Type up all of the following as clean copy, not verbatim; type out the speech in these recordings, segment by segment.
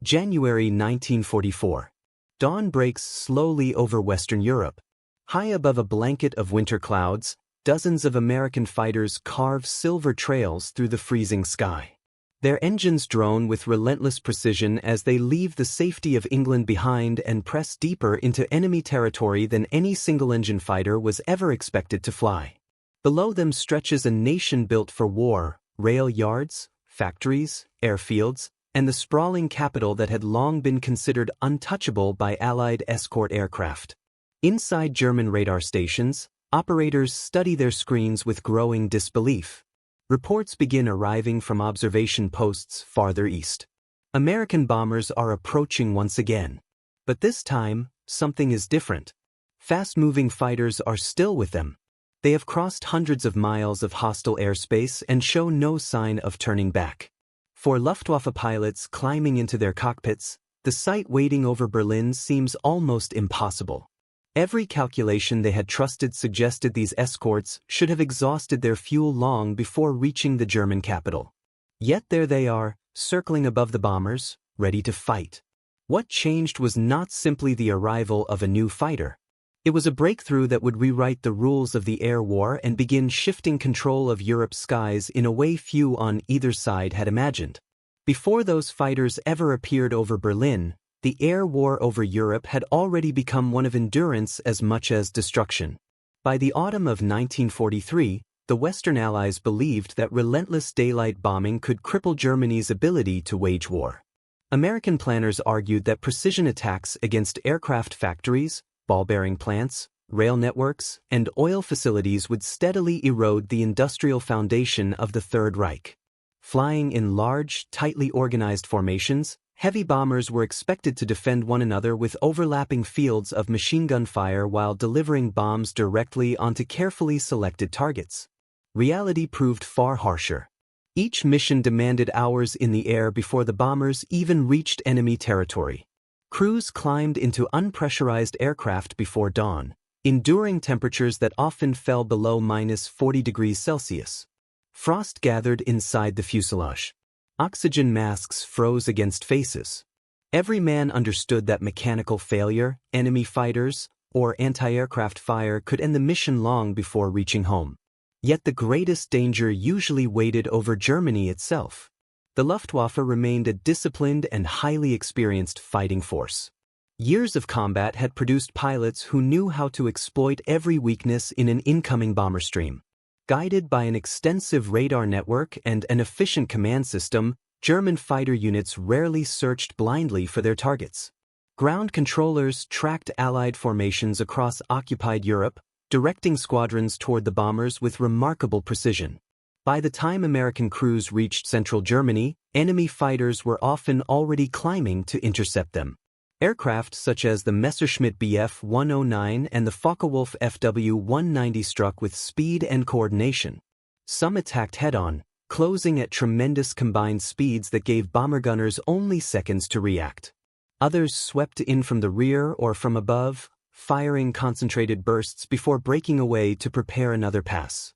January 1944. Dawn breaks slowly over Western Europe. High above a blanket of winter clouds, dozens of American fighters carve silver trails through the freezing sky. Their engines drone with relentless precision as they leave the safety of England behind and press deeper into enemy territory than any single-engine fighter was ever expected to fly. Below them stretches a nation built for war, rail yards, factories, airfields, and the sprawling capital that had long been considered untouchable by Allied escort aircraft. Inside German radar stations, operators study their screens with growing disbelief. Reports begin arriving from observation posts farther east. American bombers are approaching once again. But this time, something is different. Fast-moving fighters are still with them. They have crossed hundreds of miles of hostile airspace and show no sign of turning back. For Luftwaffe pilots climbing into their cockpits, the sight waiting over Berlin seems almost impossible. Every calculation they had trusted suggested these escorts should have exhausted their fuel long before reaching the German capital. Yet there they are, circling above the bombers, ready to fight. What changed was not simply the arrival of a new fighter. It was a breakthrough that would rewrite the rules of the air war and begin shifting control of Europe's skies in a way few on either side had imagined. Before those fighters ever appeared over Berlin, the air war over Europe had already become one of endurance as much as destruction. By the autumn of 1943, the Western Allies believed that relentless daylight bombing could cripple Germany's ability to wage war. American planners argued that precision attacks against aircraft factories, ball-bearing plants, rail networks, and oil facilities would steadily erode the industrial foundation of the Third Reich. Flying in large, tightly organized formations, heavy bombers were expected to defend one another with overlapping fields of machine gun fire while delivering bombs directly onto carefully selected targets. Reality proved far harsher. Each mission demanded hours in the air before the bombers even reached enemy territory. Crews climbed into unpressurized aircraft before dawn, enduring temperatures that often fell below -40 degrees Celsius. Frost gathered inside the fuselage. Oxygen masks froze against faces. Every man understood that mechanical failure, enemy fighters, or anti-aircraft fire could end the mission long before reaching home. Yet the greatest danger usually waited over Germany itself. The Luftwaffe remained a disciplined and highly experienced fighting force. Years of combat had produced pilots who knew how to exploit every weakness in an incoming bomber stream. Guided by an extensive radar network and an efficient command system, German fighter units rarely searched blindly for their targets. Ground controllers tracked Allied formations across occupied Europe, directing squadrons toward the bombers with remarkable precision. By the time American crews reached central Germany, enemy fighters were often already climbing to intercept them. Aircraft such as the Messerschmitt Bf 109 and the Focke-Wulf FW 190 struck with speed and coordination. Some attacked head-on, closing at tremendous combined speeds that gave bomber gunners only seconds to react. Others swept in from the rear or from above, firing concentrated bursts before breaking away to prepare another pass.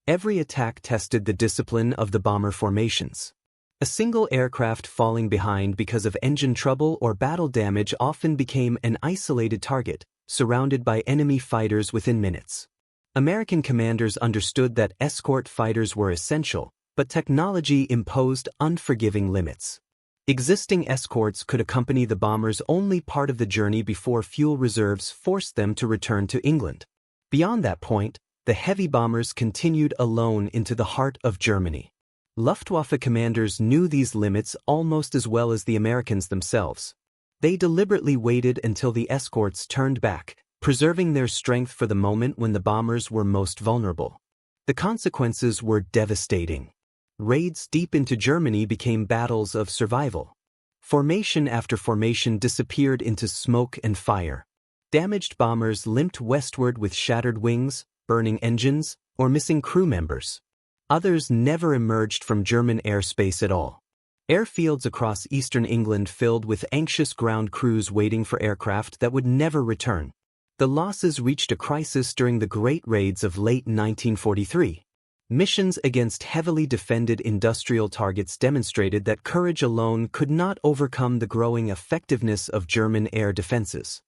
Every attack tested the discipline of the bomber formations. A single aircraft falling behind because of engine trouble or battle damage often became an isolated target, surrounded by enemy fighters within minutes. American commanders understood that escort fighters were essential, but technology imposed unforgiving limits. Existing escorts could accompany the bombers only part of the journey before fuel reserves forced them to return to England. Beyond that point, the heavy bombers continued alone into the heart of Germany. Luftwaffe commanders knew these limits almost as well as the Americans themselves. They deliberately waited until the escorts turned back, preserving their strength for the moment when the bombers were most vulnerable. The consequences were devastating. Raids deep into Germany became battles of survival. Formation after formation disappeared into smoke and fire. Damaged bombers limped westward with shattered wings, burning engines, or missing crew members. Others never emerged from German airspace at all. Airfields across eastern England filled with anxious ground crews waiting for aircraft that would never return. The losses reached a crisis during the Great Raids of late 1943. Missions against heavily defended industrial targets demonstrated that courage alone could not overcome the growing effectiveness of German air defenses.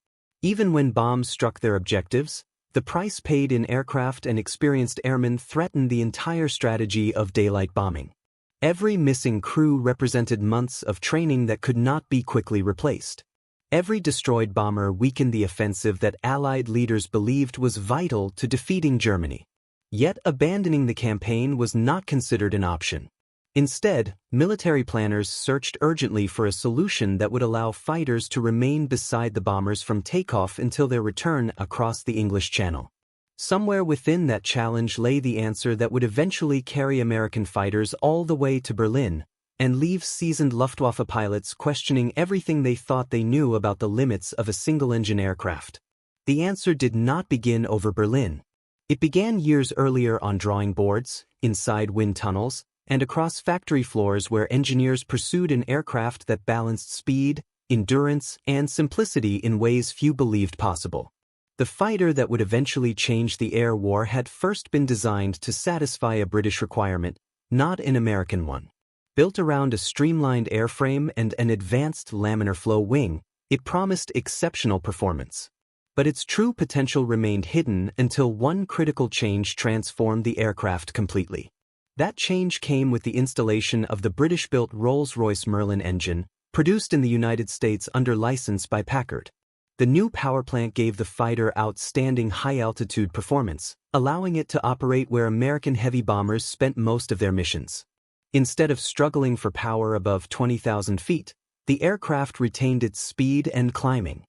Even when bombs struck their objectives, the price paid in aircraft and experienced airmen threatened the entire strategy of daylight bombing. Every missing crew represented months of training that could not be quickly replaced. Every destroyed bomber weakened the offensive that Allied leaders believed was vital to defeating Germany. Yet abandoning the campaign was not considered an option. Instead, military planners searched urgently for a solution that would allow fighters to remain beside the bombers from takeoff until their return across the English Channel. Somewhere within that challenge lay the answer that would eventually carry American fighters all the way to Berlin and leave seasoned Luftwaffe pilots questioning everything they thought they knew about the limits of a single-engine aircraft. The answer did not begin over Berlin. It began years earlier on drawing boards, inside wind tunnels, and across factory floors where engineers pursued an aircraft that balanced speed, endurance, and simplicity in ways few believed possible. The fighter that would eventually change the air war had first been designed to satisfy a British requirement, not an American one. Built around a streamlined airframe and an advanced laminar flow wing, it promised exceptional performance. But its true potential remained hidden until one critical change transformed the aircraft completely. That change came with the installation of the British-built Rolls-Royce Merlin engine, produced in the United States under license by Packard. The new powerplant gave the fighter outstanding high-altitude performance, allowing it to operate where American heavy bombers spent most of their missions. Instead of struggling for power above 20,000 feet, the aircraft retained its speed and climbing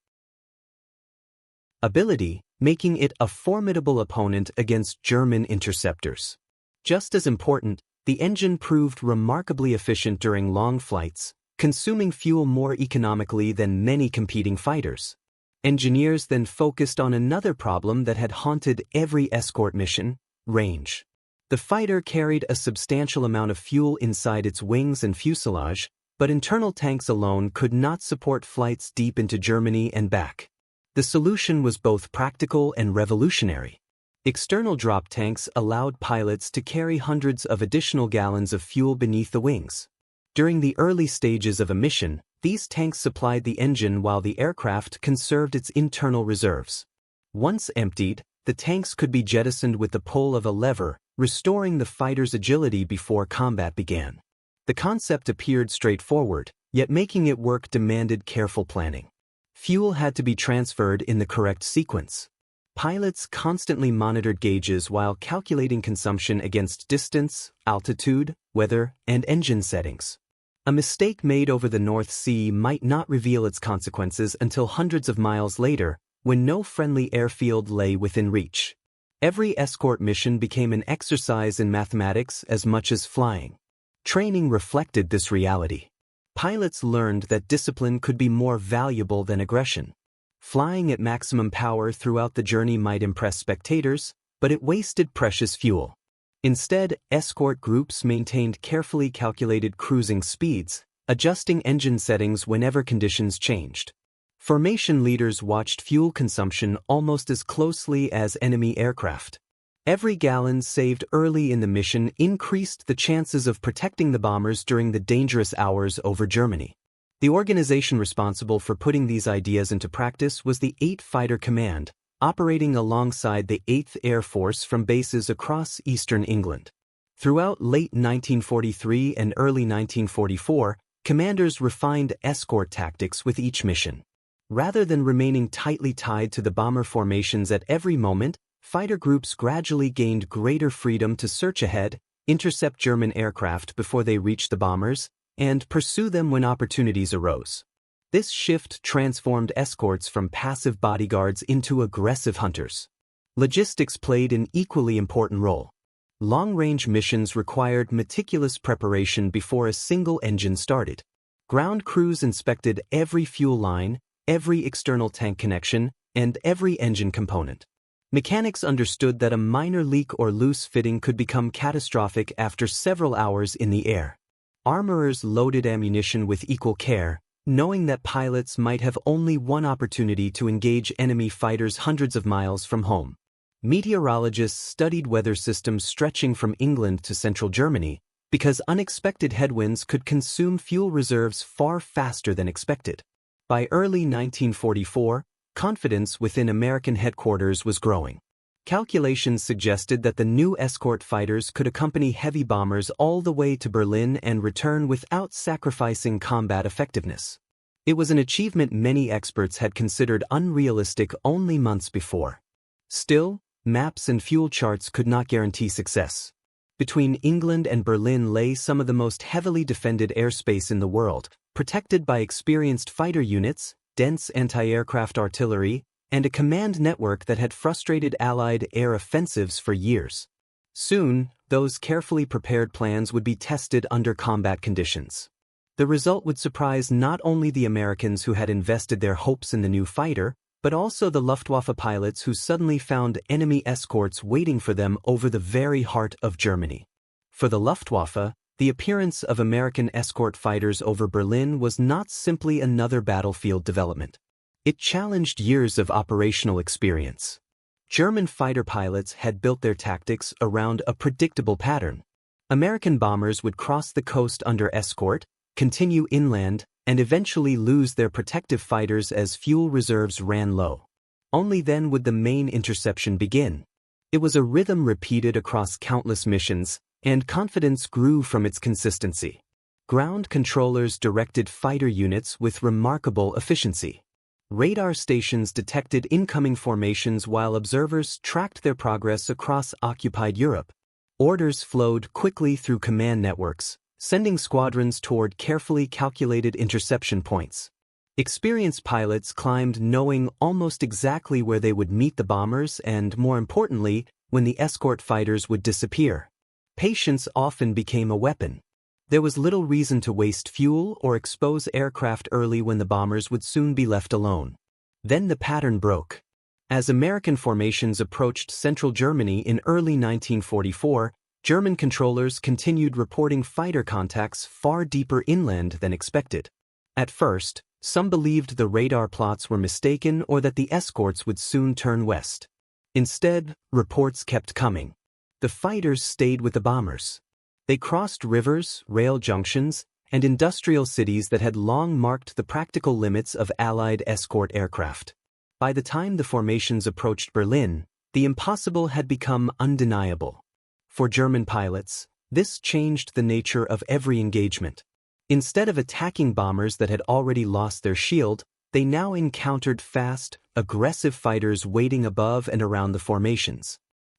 ability, making it a formidable opponent against German interceptors. Just as important, the engine proved remarkably efficient during long flights, consuming fuel more economically than many competing fighters. Engineers then focused on another problem that had haunted every escort mission: range. The fighter carried a substantial amount of fuel inside its wings and fuselage, but internal tanks alone could not support flights deep into Germany and back. The solution was both practical and revolutionary. External drop tanks allowed pilots to carry hundreds of additional gallons of fuel beneath the wings. During the early stages of a mission, these tanks supplied the engine while the aircraft conserved its internal reserves. Once emptied, the tanks could be jettisoned with the pull of a lever, restoring the fighter's agility before combat began. The concept appeared straightforward, yet making it work demanded careful planning. Fuel had to be transferred in the correct sequence. Pilots constantly monitored gauges while calculating consumption against distance, altitude, weather, and engine settings. A mistake made over the North Sea might not reveal its consequences until hundreds of miles later, when no friendly airfield lay within reach. Every escort mission became an exercise in mathematics as much as flying. Training reflected this reality. Pilots learned that discipline could be more valuable than aggression. Flying at maximum power throughout the journey might impress spectators, but it wasted precious fuel. Instead, escort groups maintained carefully calculated cruising speeds, adjusting engine settings whenever conditions changed. Formation leaders watched fuel consumption almost as closely as enemy aircraft. Every gallon saved early in the mission increased the chances of protecting the bombers during the dangerous hours over Germany. The organization responsible for putting these ideas into practice was the 8th Fighter Command, operating alongside the 8th Air Force from bases across eastern England. Throughout late 1943 and early 1944, commanders refined escort tactics with each mission. Rather than remaining tightly tied to the bomber formations at every moment, fighter groups gradually gained greater freedom to search ahead, intercept German aircraft before they reached the bombers, and pursue them when opportunities arose. This shift transformed escorts from passive bodyguards into aggressive hunters. Logistics played an equally important role. Long-range missions required meticulous preparation before a single engine started. Ground crews inspected every fuel line, every external tank connection, and every engine component. Mechanics understood that a minor leak or loose fitting could become catastrophic after several hours in the air. Armorers loaded ammunition with equal care, knowing that pilots might have only one opportunity to engage enemy fighters hundreds of miles from home. Meteorologists studied weather systems stretching from England to central Germany because unexpected headwinds could consume fuel reserves far faster than expected. By early 1944, confidence within American headquarters was growing. Calculations suggested that the new escort fighters could accompany heavy bombers all the way to Berlin and return without sacrificing combat effectiveness. It was an achievement many experts had considered unrealistic only months before. Still, maps and fuel charts could not guarantee success. Between England and Berlin lay some of the most heavily defended airspace in the world, protected by experienced fighter units, dense anti-aircraft artillery, and a command network that had frustrated Allied air offensives for years. Soon, those carefully prepared plans would be tested under combat conditions. The result would surprise not only the Americans who had invested their hopes in the new fighter, but also the Luftwaffe pilots who suddenly found enemy escorts waiting for them over the very heart of Germany. For the Luftwaffe, the appearance of American escort fighters over Berlin was not simply another battlefield development. It challenged years of operational experience. German fighter pilots had built their tactics around a predictable pattern. American bombers would cross the coast under escort, continue inland, and eventually lose their protective fighters as fuel reserves ran low. Only then would the main interception begin. It was a rhythm repeated across countless missions, and confidence grew from its consistency. Ground controllers directed fighter units with remarkable efficiency. Radar stations detected incoming formations while observers tracked their progress across occupied Europe. Orders flowed quickly through command networks, sending squadrons toward carefully calculated interception points. Experienced pilots climbed knowing almost exactly where they would meet the bombers and, more importantly, when the escort fighters would disappear. Patience often became a weapon. There was little reason to waste fuel or expose aircraft early when the bombers would soon be left alone. Then the pattern broke. As American formations approached central Germany in early 1944, German controllers continued reporting fighter contacts far deeper inland than expected. At first, some believed the radar plots were mistaken or that the escorts would soon turn west. Instead, reports kept coming. The fighters stayed with the bombers. They crossed rivers, rail junctions, and industrial cities that had long marked the practical limits of Allied escort aircraft. By the time the formations approached Berlin, the impossible had become undeniable. For German pilots, this changed the nature of every engagement. Instead of attacking bombers that had already lost their shield, they now encountered fast, aggressive fighters waiting above and around the formations.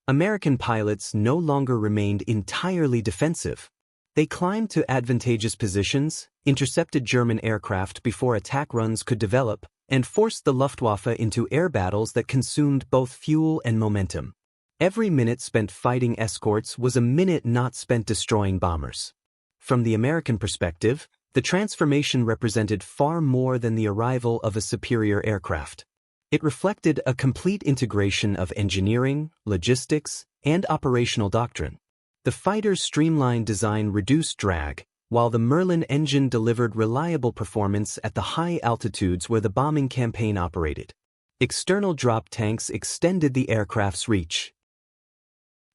American pilots no longer remained entirely defensive. They climbed to advantageous positions, intercepted German aircraft before attack runs could develop, and forced the Luftwaffe into air battles that consumed both fuel and momentum. Every minute spent fighting escorts was a minute not spent destroying bombers. From the American perspective, the transformation represented far more than the arrival of a superior aircraft. It reflected a complete integration of engineering, logistics, and operational doctrine. The fighter's streamlined design reduced drag, while the Merlin engine delivered reliable performance at the high altitudes where the bombing campaign operated. External drop tanks extended the aircraft's reach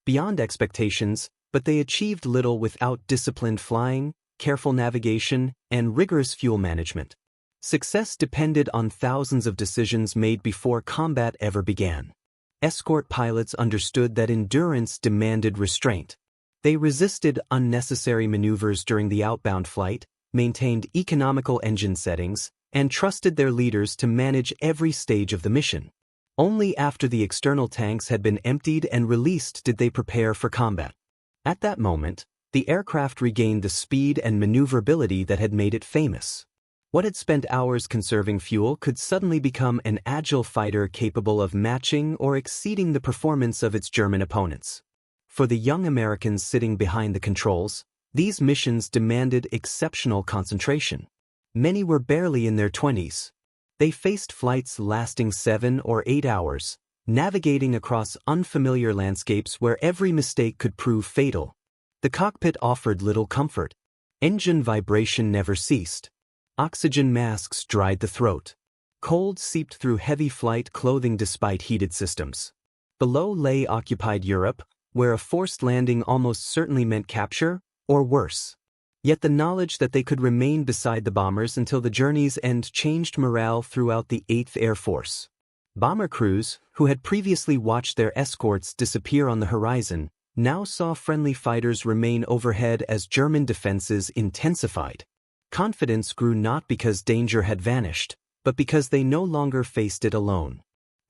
beyond expectations, but they achieved little without disciplined flying, careful navigation, and rigorous fuel management. Success depended on thousands of decisions made before combat ever began. Escort pilots understood that endurance demanded restraint. They resisted unnecessary maneuvers during the outbound flight, maintained economical engine settings, and trusted their leaders to manage every stage of the mission. Only after the external tanks had been emptied and released did they prepare for combat. At that moment, the aircraft regained the speed and maneuverability that had made it famous. What had spent hours conserving fuel could suddenly become an agile fighter capable of matching or exceeding the performance of its German opponents. For the young Americans sitting behind the controls, these missions demanded exceptional concentration. Many were barely in their 20s. They faced flights lasting 7 or 8 hours, navigating across unfamiliar landscapes where every mistake could prove fatal. The cockpit offered little comfort. Engine vibration never ceased. Oxygen masks dried the throat. Cold seeped through heavy flight clothing despite heated systems. Below lay occupied Europe, where a forced landing almost certainly meant capture, or worse. Yet the knowledge that they could remain beside the bombers until the journey's end changed morale throughout the 8th Air Force. Bomber crews, who had previously watched their escorts disappear on the horizon, now saw friendly fighters remain overhead as German defenses intensified. Confidence grew not because danger had vanished, but because they no longer faced it alone.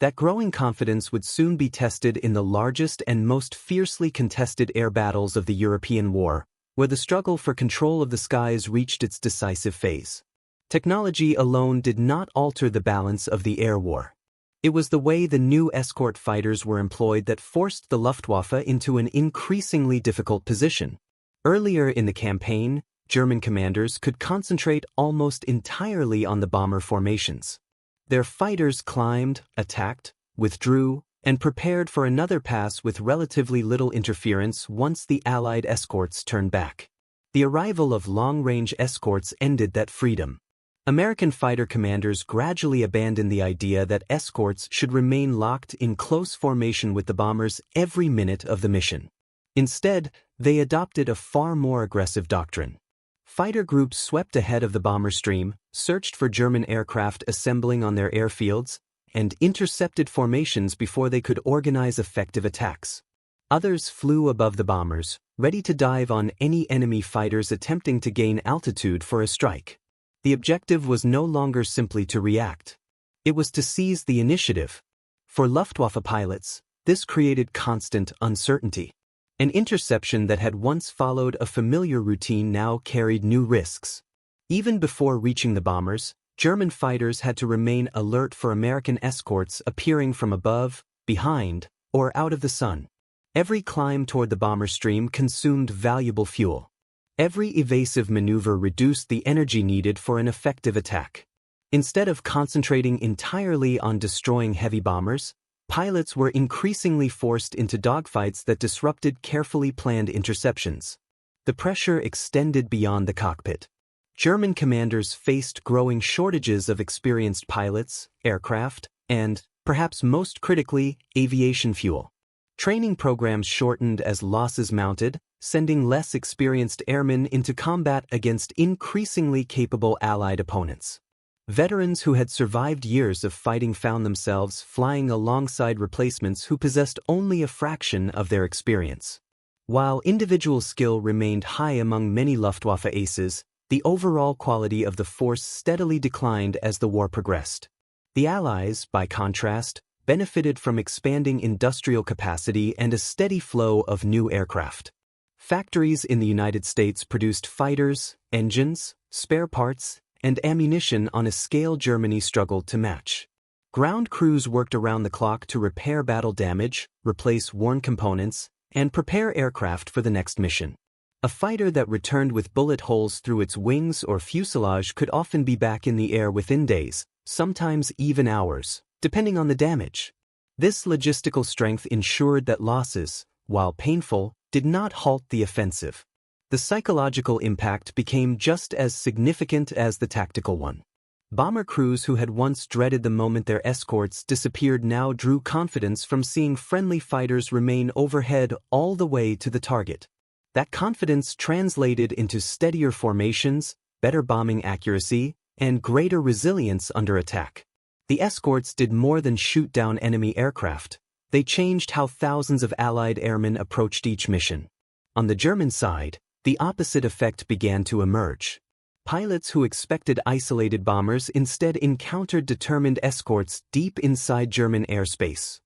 That growing confidence would soon be tested in the largest and most fiercely contested air battles of the European War, where the struggle for control of the skies reached its decisive phase. Technology alone did not alter the balance of the air war. It was the way the new escort fighters were employed that forced the Luftwaffe into an increasingly difficult position. Earlier in the campaign, German commanders could concentrate almost entirely on the bomber formations. Their fighters climbed, attacked, withdrew, and prepared for another pass with relatively little interference once the Allied escorts turned back. The arrival of long-range escorts ended that freedom. American fighter commanders gradually abandoned the idea that escorts should remain locked in close formation with the bombers every minute of the mission. Instead, they adopted a far more aggressive doctrine. Fighter groups swept ahead of the bomber stream, searched for German aircraft assembling on their airfields, and intercepted formations before they could organize effective attacks. Others flew above the bombers, ready to dive on any enemy fighters attempting to gain altitude for a strike. The objective was no longer simply to react. It was to seize the initiative. For Luftwaffe pilots, this created constant uncertainty. An interception that had once followed a familiar routine now carried new risks. Even before reaching the bombers, German fighters had to remain alert for American escorts appearing from above, behind, or out of the sun. Every climb toward the bomber stream consumed valuable fuel. Every evasive maneuver reduced the energy needed for an effective attack. Instead of concentrating entirely on destroying heavy bombers, pilots were increasingly forced into dogfights that disrupted carefully planned interceptions. The pressure extended beyond the cockpit. German commanders faced growing shortages of experienced pilots, aircraft, and, perhaps most critically, aviation fuel. Training programs shortened as losses mounted, sending less experienced airmen into combat against increasingly capable Allied opponents. Veterans who had survived years of fighting found themselves flying alongside replacements who possessed only a fraction of their experience. While individual skill remained high among many Luftwaffe aces, the overall quality of the force steadily declined as the war progressed. The Allies, by contrast, benefited from expanding industrial capacity and a steady flow of new aircraft. Factories in the United States produced fighters, engines, spare parts, and ammunition on a scale Germany struggled to match. Ground crews worked around the clock to repair battle damage, replace worn components, and prepare aircraft for the next mission. A fighter that returned with bullet holes through its wings or fuselage could often be back in the air within days, sometimes even hours, depending on the damage. This logistical strength ensured that losses, while painful, did not halt the offensive. The psychological impact became just as significant as the tactical one. Bomber crews who had once dreaded the moment their escorts disappeared now drew confidence from seeing friendly fighters remain overhead all the way to the target. That confidence translated into steadier formations, better bombing accuracy, and greater resilience under attack. The escorts did more than shoot down enemy aircraft. They changed how thousands of Allied airmen approached each mission. On the German side, the opposite effect began to emerge. Pilots who expected isolated bombers instead encountered determined escorts deep inside German airspace.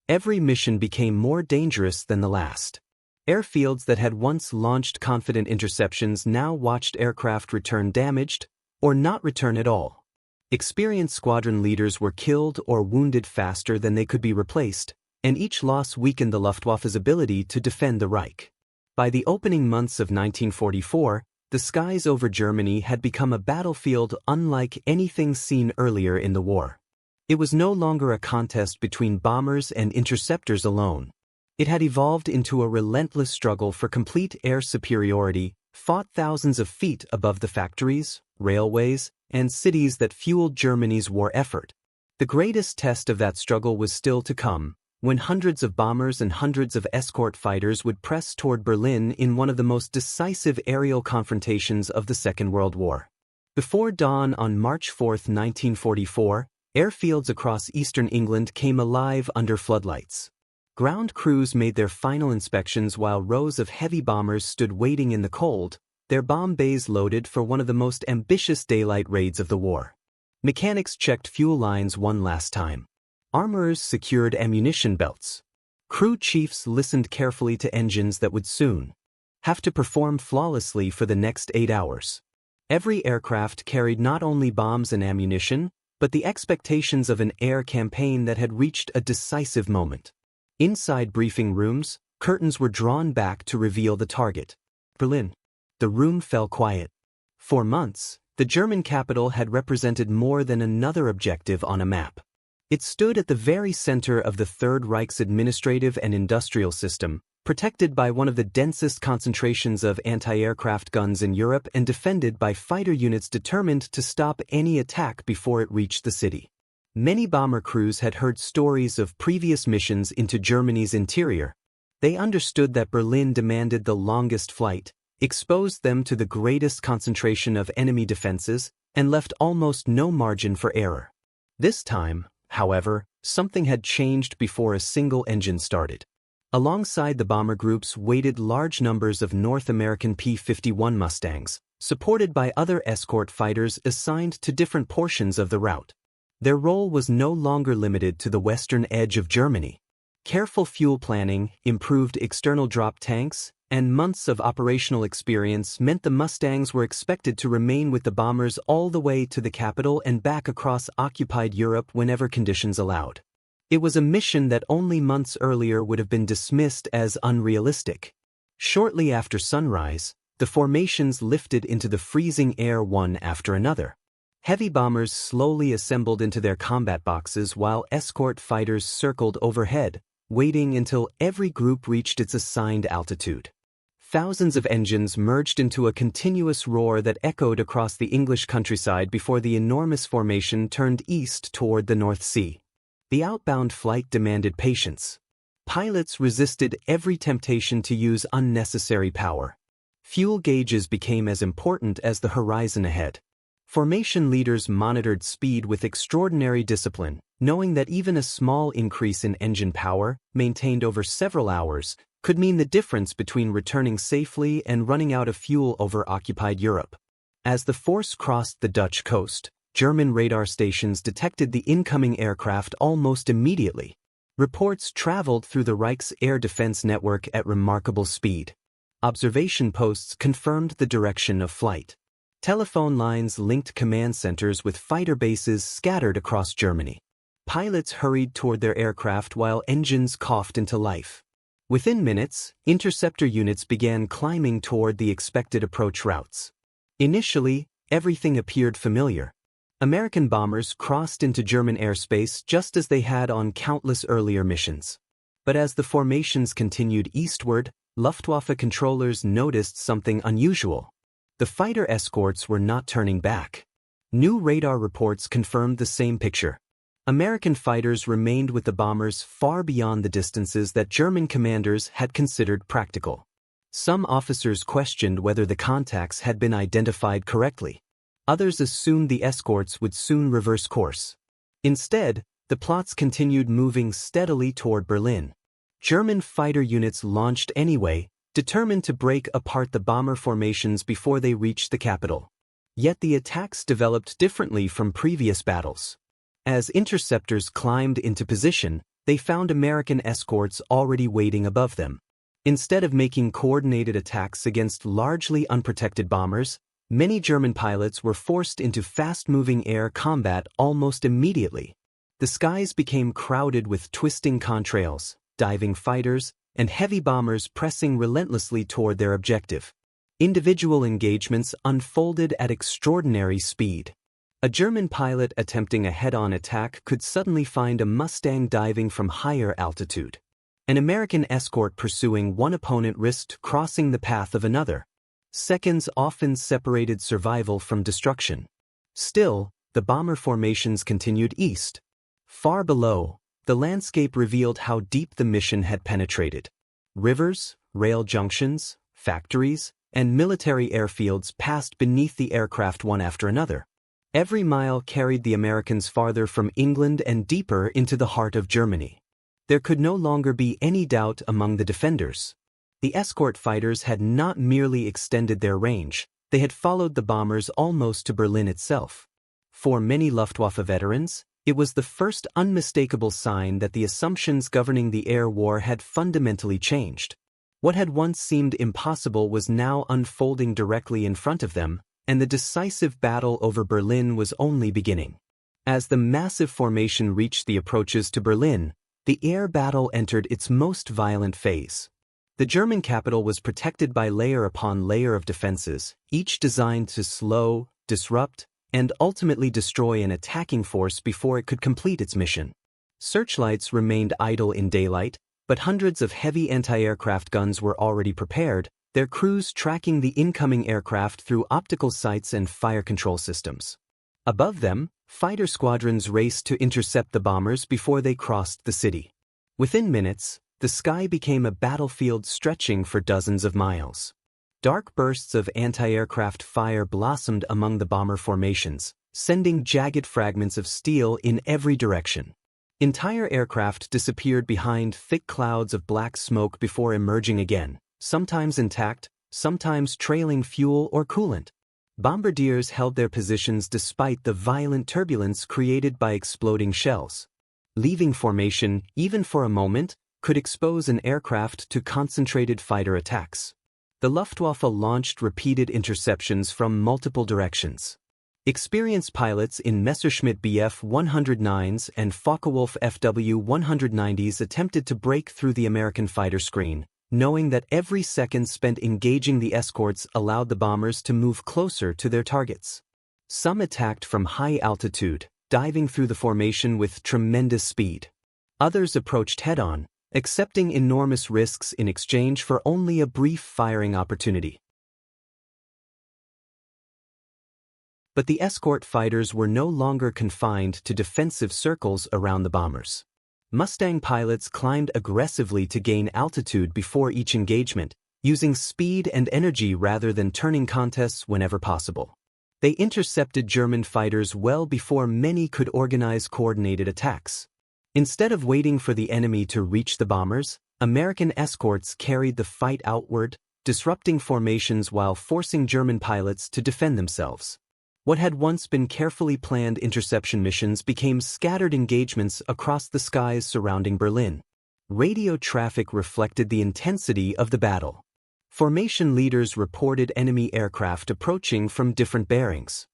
Every mission became more dangerous than the last. Airfields that had once launched confident interceptions now watched aircraft return damaged, or not return at all. Experienced squadron leaders were killed or wounded faster than they could be replaced, and each loss weakened the Luftwaffe's ability to defend the Reich. By the opening months of 1944, the skies over Germany had become a battlefield unlike anything seen earlier in the war. It was no longer a contest between bombers and interceptors alone. It had evolved into a relentless struggle for complete air superiority, fought thousands of feet above the factories, railways, and cities that fueled Germany's war effort. The greatest test of that struggle was still to come, when hundreds of bombers and hundreds of escort fighters would press toward Berlin in one of the most decisive aerial confrontations of the Second World War. Before dawn on March 4, 1944, airfields across eastern England came alive under floodlights. Ground crews made their final inspections while rows of heavy bombers stood waiting in the cold, their bomb bays loaded for one of the most ambitious daylight raids of the war. Mechanics checked fuel lines one last time. Armorers secured ammunition belts. Crew chiefs listened carefully to engines that would soon have to perform flawlessly for the next 8 hours. Every aircraft carried not only bombs and ammunition, but the expectations of an air campaign that had reached a decisive moment. Inside briefing rooms, curtains were drawn back to reveal the target. Berlin. The room fell quiet. For months, the German capital had represented more than another objective on a map. It stood at the very center of the Third Reich's administrative and industrial system, protected by one of the densest concentrations of anti-aircraft guns in Europe and defended by fighter units determined to stop any attack before it reached the city. Many bomber crews had heard stories of previous missions into Germany's interior. They understood that Berlin demanded the longest flight, exposed them to the greatest concentration of enemy defenses, and left almost no margin for error. This time, however, something had changed before a single engine started. Alongside the bomber groups waited large numbers of North American P-51 Mustangs, supported by other escort fighters assigned to different portions of the route. Their role was no longer limited to the western edge of Germany. Careful fuel planning, improved external drop tanks, and months of operational experience meant the Mustangs were expected to remain with the bombers all the way to the capital and back across occupied Europe whenever conditions allowed. It was a mission that only months earlier would have been dismissed as unrealistic. Shortly after sunrise, the formations lifted into the freezing air one after another. Heavy bombers slowly assembled into their combat boxes while escort fighters circled overhead, waiting until every group reached its assigned altitude. Thousands of engines merged into a continuous roar that echoed across the English countryside before the enormous formation turned east toward the North Sea. The outbound flight demanded patience. Pilots resisted every temptation to use unnecessary power. Fuel gauges became as important as the horizon ahead. Formation leaders monitored speed with extraordinary discipline, knowing that even a small increase in engine power, maintained over several hours, could mean the difference between returning safely and running out of fuel over occupied Europe. As the force crossed the Dutch coast, German radar stations detected the incoming aircraft almost immediately. Reports traveled through the Reich's air defense network at remarkable speed. Observation posts confirmed the direction of flight. Telephone lines linked command centers with fighter bases scattered across Germany. Pilots hurried toward their aircraft while engines coughed into life. Within minutes, interceptor units began climbing toward the expected approach routes. Initially, everything appeared familiar. American bombers crossed into German airspace just as they had on countless earlier missions. But as the formations continued eastward, Luftwaffe controllers noticed something unusual. The fighter escorts were not turning back. New radar reports confirmed the same picture. American fighters remained with the bombers far beyond the distances that German commanders had considered practical. Some officers questioned whether the contacts had been identified correctly. Others assumed the escorts would soon reverse course. Instead, the plots continued moving steadily toward Berlin. German fighter units launched anyway, determined to break apart the bomber formations before they reached the capital. Yet the attacks developed differently from previous battles. As interceptors climbed into position, they found American escorts already waiting above them. Instead of making coordinated attacks against largely unprotected bombers, many German pilots were forced into fast-moving air combat almost immediately. The skies became crowded with twisting contrails, diving fighters, and heavy bombers pressing relentlessly toward their objective. Individual engagements unfolded at extraordinary speed. A German pilot attempting a head-on attack could suddenly find a Mustang diving from higher altitude. An American escort pursuing one opponent risked crossing the path of another. Seconds often separated survival from destruction. Still, the bomber formations continued east. Far below, The landscape revealed how deep the mission had penetrated. Rivers, rail junctions, factories, and military airfields passed beneath the aircraft one after another. Every mile carried the Americans farther from England and deeper into the heart of Germany. There could no longer be any doubt among the defenders. The escort fighters had not merely extended their range, they had followed the bombers almost to Berlin itself. For many Luftwaffe veterans, it was the first unmistakable sign that the assumptions governing the air war had fundamentally changed. What had once seemed impossible was now unfolding directly in front of them, and the decisive battle over Berlin was only beginning. As the massive formation reached the approaches to Berlin, the air battle entered its most violent phase. The German capital was protected by layer upon layer of defenses, each designed to slow, disrupt, and ultimately destroy an attacking force before it could complete its mission. Searchlights remained idle in daylight, but hundreds of heavy anti-aircraft guns were already prepared, their crews tracking the incoming aircraft through optical sights and fire control systems. Above them, fighter squadrons raced to intercept the bombers before they crossed the city. Within minutes, the sky became a battlefield stretching for dozens of miles. Dark bursts of anti-aircraft fire blossomed among the bomber formations, sending jagged fragments of steel in every direction. Entire aircraft disappeared behind thick clouds of black smoke before emerging again, sometimes intact, sometimes trailing fuel or coolant. Bombardiers held their positions despite the violent turbulence created by exploding shells. Leaving formation, even for a moment, could expose an aircraft to concentrated fighter attacks. The Luftwaffe launched repeated interceptions from multiple directions. Experienced pilots in Messerschmitt Bf 109s and Focke-Wulf FW 190s attempted to break through the American fighter screen, knowing that every second spent engaging the escorts allowed the bombers to move closer to their targets. Some attacked from high altitude, diving through the formation with tremendous speed. Others approached head-on, accepting enormous risks in exchange for only a brief firing opportunity. But the escort fighters were no longer confined to defensive circles around the bombers. Mustang pilots climbed aggressively to gain altitude before each engagement, using speed and energy rather than turning contests whenever possible. They intercepted German fighters well before many could organize coordinated attacks. Instead of waiting for the enemy to reach the bombers, American escorts carried the fight outward, disrupting formations while forcing German pilots to defend themselves. What had once been carefully planned interception missions became scattered engagements across the skies surrounding Berlin. Radio traffic reflected the intensity of the battle. Formation leaders reported enemy aircraft approaching from different bearings.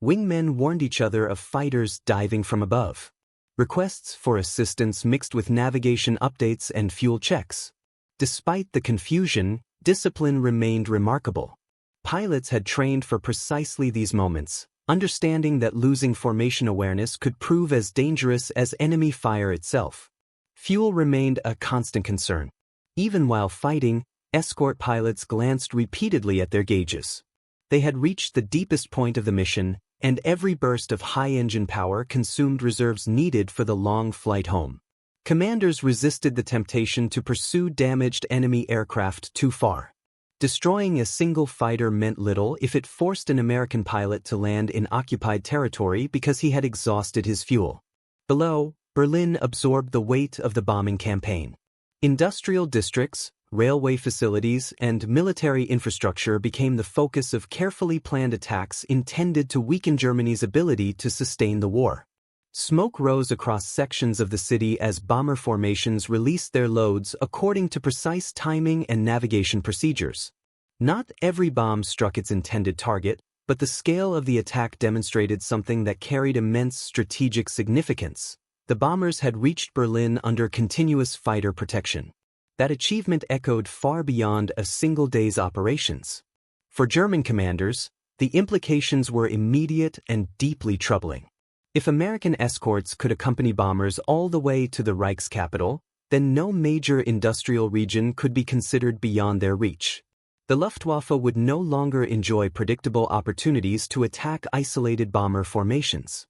Wingmen warned each other of fighters diving from above. Requests for assistance mixed with navigation updates and fuel checks. Despite the confusion, discipline remained remarkable. Pilots had trained for precisely these moments, understanding that losing formation awareness could prove as dangerous as enemy fire itself. Fuel remained a constant concern. Even while fighting, escort pilots glanced repeatedly at their gauges. They had reached the deepest point of the mission, and every burst of high engine power consumed reserves needed for the long flight home. Commanders resisted the temptation to pursue damaged enemy aircraft too far. Destroying a single fighter meant little if it forced an American pilot to land in occupied territory because he had exhausted his fuel. Below, Berlin absorbed the weight of the bombing campaign. Industrial districts, railway facilities, and military infrastructure became the focus of carefully planned attacks intended to weaken Germany's ability to sustain the war. Smoke rose across sections of the city as bomber formations released their loads according to precise timing and navigation procedures. Not every bomb struck its intended target, but the scale of the attack demonstrated something that carried immense strategic significance. The bombers had reached Berlin under continuous fighter protection. That achievement echoed far beyond a single day's operations. For German commanders, the implications were immediate and deeply troubling. If American escorts could accompany bombers all the way to the Reich's capital, then no major industrial region could be considered beyond their reach. The Luftwaffe would no longer enjoy predictable opportunities to attack isolated bomber formations.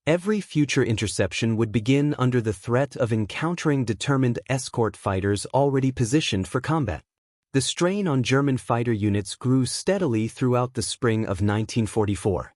Every future interception would begin under the threat of encountering determined escort fighters already positioned for combat. The strain on German fighter units grew steadily throughout the spring of 1944.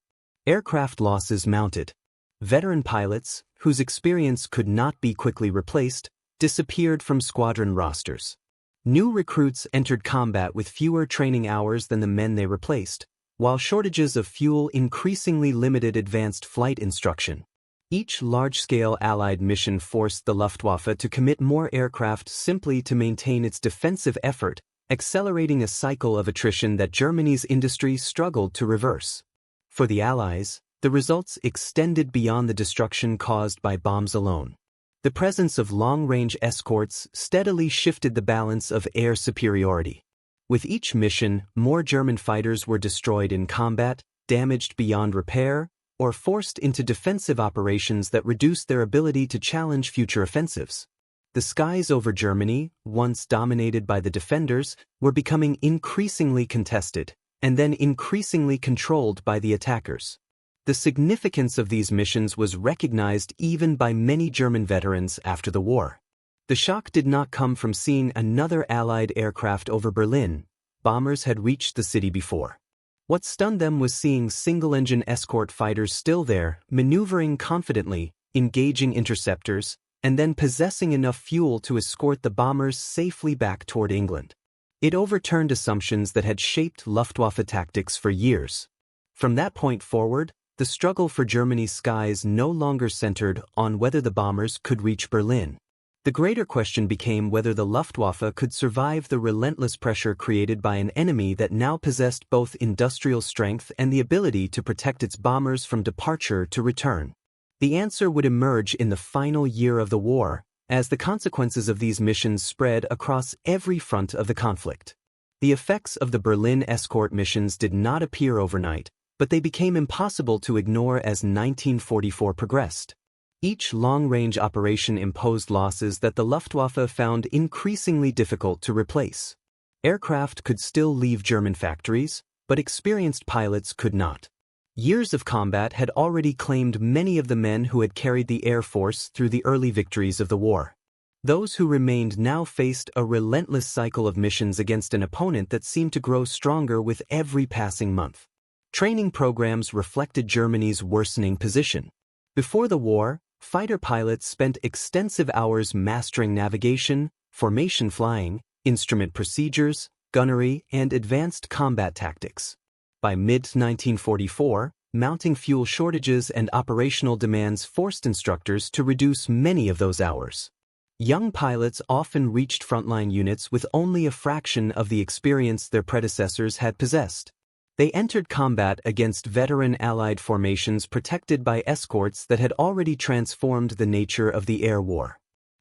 Aircraft losses mounted. Veteran pilots, whose experience could not be quickly replaced, disappeared from squadron rosters. New recruits entered combat with fewer training hours than the men they replaced, while shortages of fuel increasingly limited advanced flight instruction. Each large-scale Allied mission forced the Luftwaffe to commit more aircraft simply to maintain its defensive effort, accelerating a cycle of attrition that Germany's industry struggled to reverse. For the Allies, the results extended beyond the destruction caused by bombs alone. The presence of long-range escorts steadily shifted the balance of air superiority. With each mission, more German fighters were destroyed in combat, damaged beyond repair, or forced into defensive operations that reduced their ability to challenge future offensives. The skies over Germany, once dominated by the defenders, were becoming increasingly contested, and then increasingly controlled by the attackers. The significance of these missions was recognized even by many German veterans after the war. The shock did not come from seeing another Allied aircraft over Berlin. Bombers had reached the city before. What stunned them was seeing single-engine escort fighters still there, maneuvering confidently, engaging interceptors, and then possessing enough fuel to escort the bombers safely back toward England. It overturned assumptions that had shaped Luftwaffe tactics for years. From that point forward, the struggle for Germany's skies no longer centered on whether the bombers could reach Berlin. The greater question became whether the Luftwaffe could survive the relentless pressure created by an enemy that now possessed both industrial strength and the ability to protect its bombers from departure to return. The answer would emerge in the final year of the war, as the consequences of these missions spread across every front of the conflict. The effects of the Berlin escort missions did not appear overnight, but they became impossible to ignore as 1944 progressed. Each long-range operation imposed losses that the Luftwaffe found increasingly difficult to replace. Aircraft could still leave German factories, but experienced pilots could not. Years of combat had already claimed many of the men who had carried the Air Force through the early victories of the war. Those who remained now faced a relentless cycle of missions against an opponent that seemed to grow stronger with every passing month. Training programs reflected Germany's worsening position. Before the war, fighter pilots spent extensive hours mastering navigation, formation flying, instrument procedures, gunnery, and advanced combat tactics. By mid-1944, mounting fuel shortages and operational demands forced instructors to reduce many of those hours. Young pilots often reached frontline units with only a fraction of the experience their predecessors had possessed. They entered combat against veteran Allied formations protected by escorts that had already transformed the nature of the air war.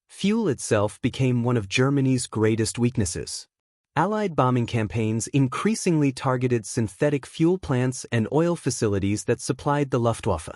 Fuel itself became one of Germany's greatest weaknesses. Allied bombing campaigns increasingly targeted synthetic fuel plants and oil facilities that supplied the Luftwaffe.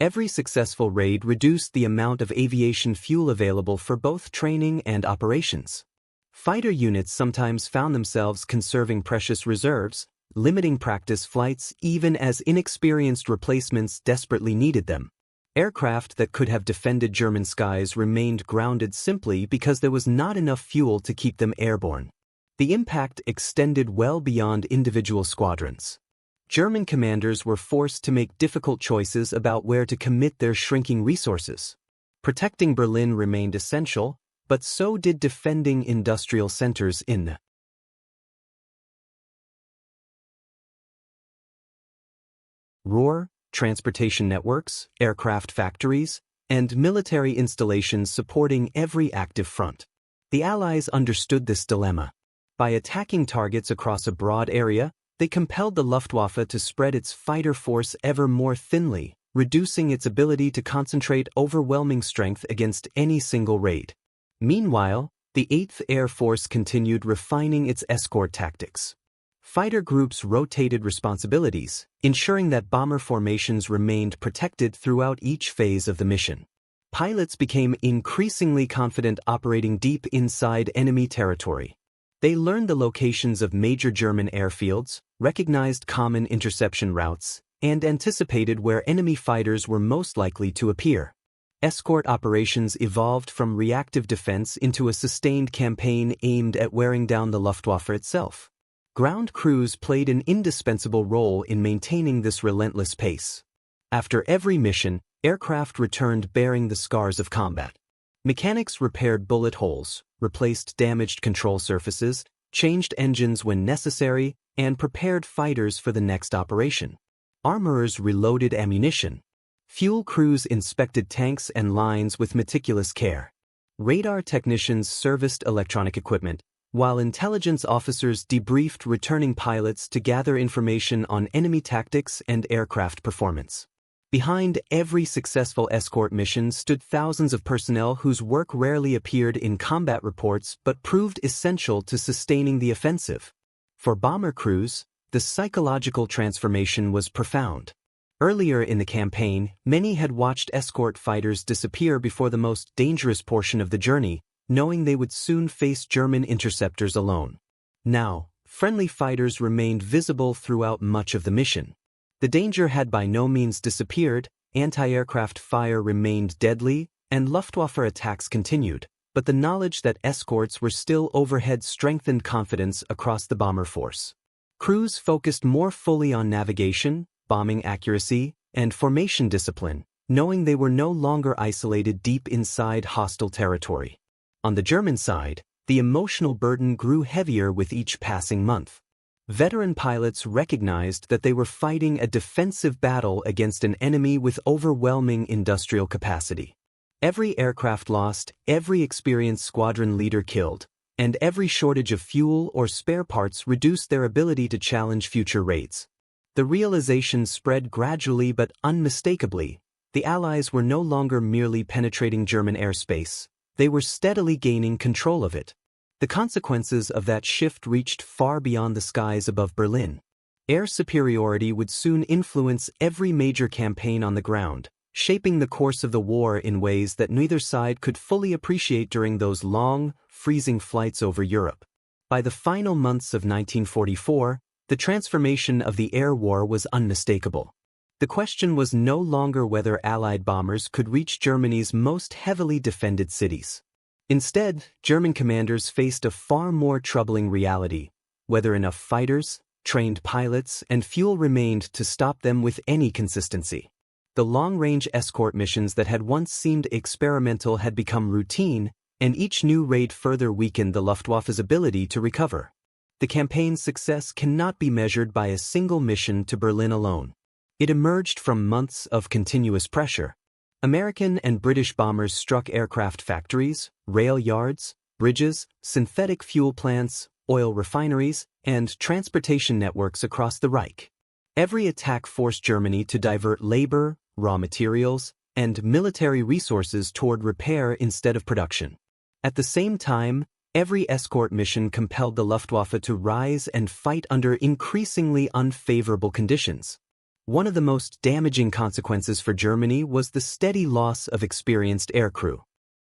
Every successful raid reduced the amount of aviation fuel available for both training and operations. Fighter units sometimes found themselves conserving precious reserves, limiting practice flights even as inexperienced replacements desperately needed them. Aircraft that could have defended German skies remained grounded simply because there was not enough fuel to keep them airborne. The impact extended well beyond individual squadrons. German commanders were forced to make difficult choices about where to commit their shrinking resources. Protecting Berlin remained essential, but so did defending industrial centers in the Ruhr, transportation networks, aircraft factories, and military installations supporting every active front. The Allies understood this dilemma. By attacking targets across a broad area, they compelled the Luftwaffe to spread its fighter force ever more thinly, reducing its ability to concentrate overwhelming strength against any single raid. Meanwhile, the 8th Air Force continued refining its escort tactics. Fighter groups rotated responsibilities, ensuring that bomber formations remained protected throughout each phase of the mission. Pilots became increasingly confident operating deep inside enemy territory. They learned the locations of major German airfields, recognized common interception routes, and anticipated where enemy fighters were most likely to appear. Escort operations evolved from reactive defense into a sustained campaign aimed at wearing down the Luftwaffe itself. Ground crews played an indispensable role in maintaining this relentless pace. After every mission, aircraft returned bearing the scars of combat. Mechanics repaired bullet holes, replaced damaged control surfaces, changed engines when necessary, and prepared fighters for the next operation. Armorers reloaded ammunition. Fuel crews inspected tanks and lines with meticulous care. Radar technicians serviced electronic equipment, while intelligence officers debriefed returning pilots to gather information on enemy tactics and aircraft performance. Behind every successful escort mission stood thousands of personnel whose work rarely appeared in combat reports but proved essential to sustaining the offensive. For bomber crews, the psychological transformation was profound. Earlier in the campaign, many had watched escort fighters disappear before the most dangerous portion of the journey, knowing they would soon face German interceptors alone. Now, friendly fighters remained visible throughout much of the mission. The danger had by no means disappeared, anti-aircraft fire remained deadly, and Luftwaffe attacks continued, but the knowledge that escorts were still overhead strengthened confidence across the bomber force. Crews focused more fully on navigation, bombing accuracy, and formation discipline, knowing they were no longer isolated deep inside hostile territory. On the German side, the emotional burden grew heavier with each passing month. Veteran pilots recognized that they were fighting a defensive battle against an enemy with overwhelming industrial capacity. Every aircraft lost, every experienced squadron leader killed, and every shortage of fuel or spare parts reduced their ability to challenge future raids. The realization spread gradually but unmistakably. The Allies were no longer merely penetrating German airspace, they were steadily gaining control of it. The consequences of that shift reached far beyond the skies above Berlin. Air superiority would soon influence every major campaign on the ground, shaping the course of the war in ways that neither side could fully appreciate during those long, freezing flights over Europe. By the final months of 1944, the transformation of the air war was unmistakable. The question was no longer whether Allied bombers could reach Germany's most heavily defended cities. Instead, German commanders faced a far more troubling reality: whether enough fighters, trained pilots, and fuel remained to stop them with any consistency. The long-range escort missions that had once seemed experimental had become routine, and each new raid further weakened the Luftwaffe's ability to recover. The campaign's success cannot be measured by a single mission to Berlin alone. It emerged from months of continuous pressure. American and British bombers struck aircraft factories, rail yards, bridges, synthetic fuel plants, oil refineries, and transportation networks across the Reich. Every attack forced Germany to divert labor, raw materials, and military resources toward repair instead of production. At the same time, every escort mission compelled the Luftwaffe to rise and fight under increasingly unfavorable conditions. One of the most damaging consequences for Germany was the steady loss of experienced aircrew.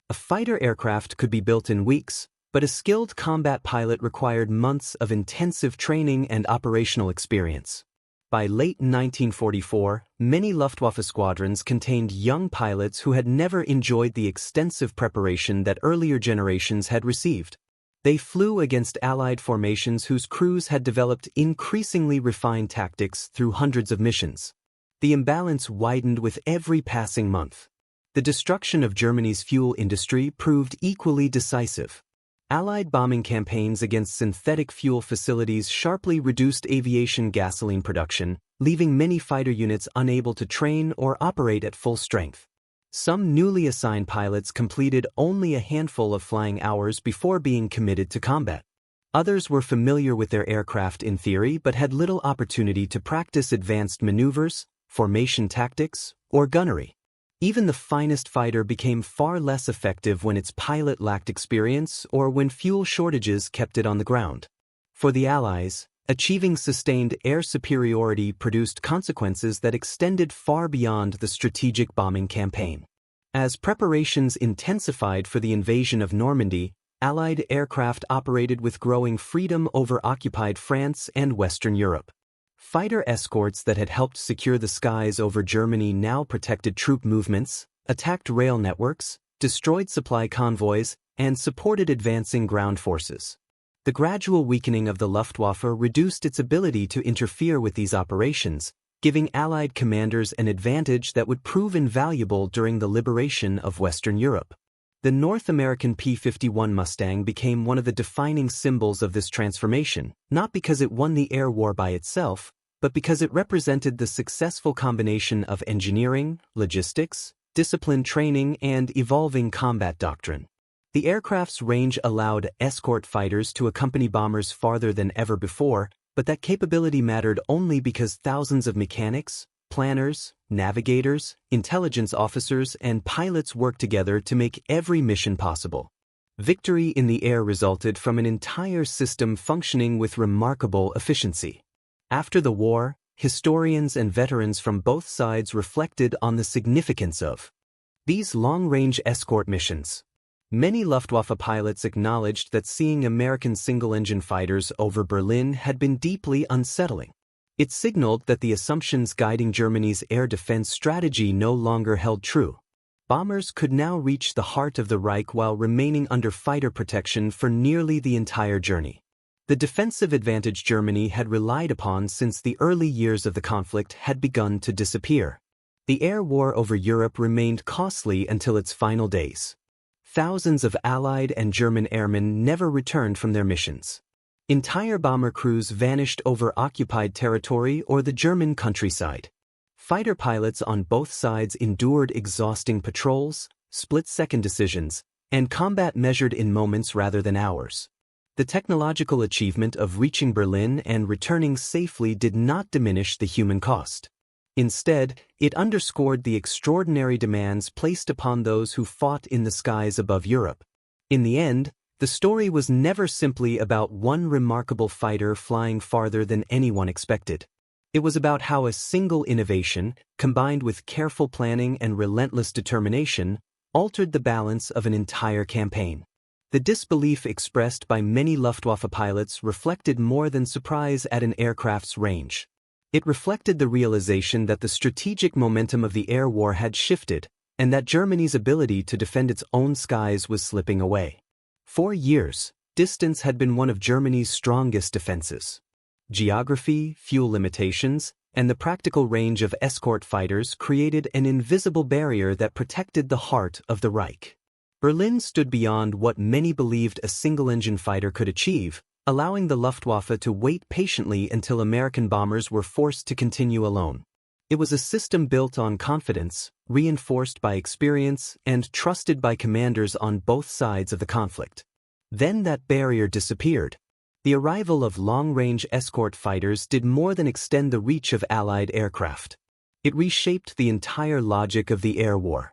A fighter aircraft could be built in weeks, but a skilled combat pilot required months of intensive training and operational experience. By late 1944, many Luftwaffe squadrons contained young pilots who had never enjoyed the extensive preparation that earlier generations had received. They flew against Allied formations whose crews had developed increasingly refined tactics through hundreds of missions. The imbalance widened with every passing month. The destruction of Germany's fuel industry proved equally decisive. Allied bombing campaigns against synthetic fuel facilities sharply reduced aviation gasoline production, leaving many fighter units unable to train or operate at full strength. Some newly assigned pilots completed only a handful of flying hours before being committed to combat. Others were familiar with their aircraft in theory but had little opportunity to practice advanced maneuvers, formation tactics, or gunnery. Even the finest fighter became far less effective when its pilot lacked experience or when fuel shortages kept it on the ground. For the Allies, achieving sustained air superiority produced consequences that extended far beyond the strategic bombing campaign. As preparations intensified for the invasion of Normandy, Allied aircraft operated with growing freedom over occupied France and Western Europe. Fighter escorts that had helped secure the skies over Germany now protected troop movements, attacked rail networks, destroyed supply convoys, and supported advancing ground forces. The gradual weakening of the Luftwaffe reduced its ability to interfere with these operations, giving Allied commanders an advantage that would prove invaluable during the liberation of Western Europe. The North American P-51 Mustang became one of the defining symbols of this transformation, not because it won the air war by itself, but because it represented the successful combination of engineering, logistics, disciplined training, and evolving combat doctrine. The aircraft's range allowed escort fighters to accompany bombers farther than ever before, but that capability mattered only because thousands of mechanics, planners, navigators, intelligence officers, and pilots worked together to make every mission possible. Victory in the air resulted from an entire system functioning with remarkable efficiency. After the war, historians and veterans from both sides reflected on the significance of these long-range escort missions. Many Luftwaffe pilots acknowledged that seeing American single-engine fighters over Berlin had been deeply unsettling. It signaled that the assumptions guiding Germany's air defense strategy no longer held true. Bombers could now reach the heart of the Reich while remaining under fighter protection for nearly the entire journey. The defensive advantage Germany had relied upon since the early years of the conflict had begun to disappear. The air war over Europe remained costly until its final days. Thousands of Allied and German airmen never returned from their missions. Entire bomber crews vanished over occupied territory or the German countryside. Fighter pilots on both sides endured exhausting patrols, split-second decisions, and combat measured in moments rather than hours. The technological achievement of reaching Berlin and returning safely did not diminish the human cost. Instead, it underscored the extraordinary demands placed upon those who fought in the skies above Europe. In the end, the story was never simply about one remarkable fighter flying farther than anyone expected. It was about how a single innovation, combined with careful planning and relentless determination, altered the balance of an entire campaign. The disbelief expressed by many Luftwaffe pilots reflected more than surprise at an aircraft's range. It reflected the realization that the strategic momentum of the air war had shifted, and that Germany's ability to defend its own skies was slipping away. For years, distance had been one of Germany's strongest defenses. Geography, fuel limitations, and the practical range of escort fighters created an invisible barrier that protected the heart of the Reich. Berlin stood beyond what many believed a single-engine fighter could achieve, allowing the Luftwaffe to wait patiently until American bombers were forced to continue alone. It was a system built on confidence, reinforced by experience, and trusted by commanders on both sides of the conflict. Then that barrier disappeared. The arrival of long-range escort fighters did more than extend the reach of Allied aircraft. It reshaped the entire logic of the air war.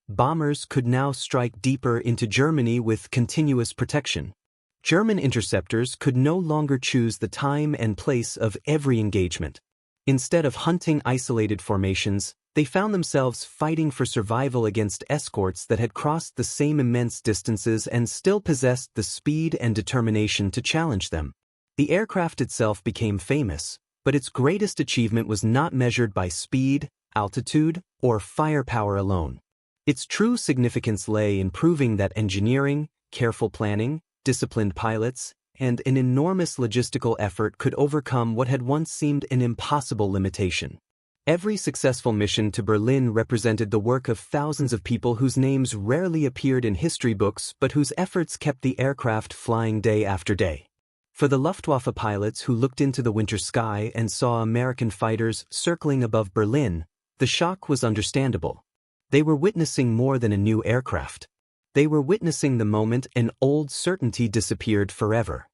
Bombers could now strike deeper into Germany with continuous protection. German interceptors could no longer choose the time and place of every engagement. Instead of hunting isolated formations, they found themselves fighting for survival against escorts that had crossed the same immense distances and still possessed the speed and determination to challenge them. The aircraft itself became famous, but its greatest achievement was not measured by speed, altitude, or firepower alone. Its true significance lay in proving that engineering, careful planning, disciplined pilots, and an enormous logistical effort could overcome what had once seemed an impossible limitation. Every successful mission to Berlin represented the work of thousands of people whose names rarely appeared in history books but whose efforts kept the aircraft flying day after day. For the Luftwaffe pilots who looked into the winter sky and saw American fighters circling above Berlin, the shock was understandable. They were witnessing more than a new aircraft. They were witnessing the moment an old certainty disappeared forever.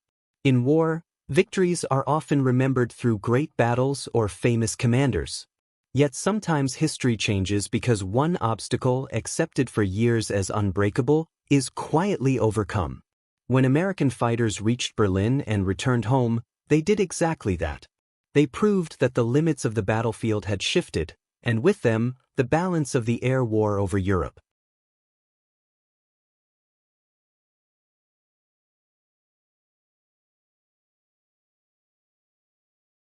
In war, victories are often remembered through great battles or famous commanders. Yet sometimes history changes because one obstacle, accepted for years as unbreakable, is quietly overcome. When American fighters reached Berlin and returned home, they did exactly that. They proved that the limits of the battlefield had shifted, and with them, the balance of the air war over Europe.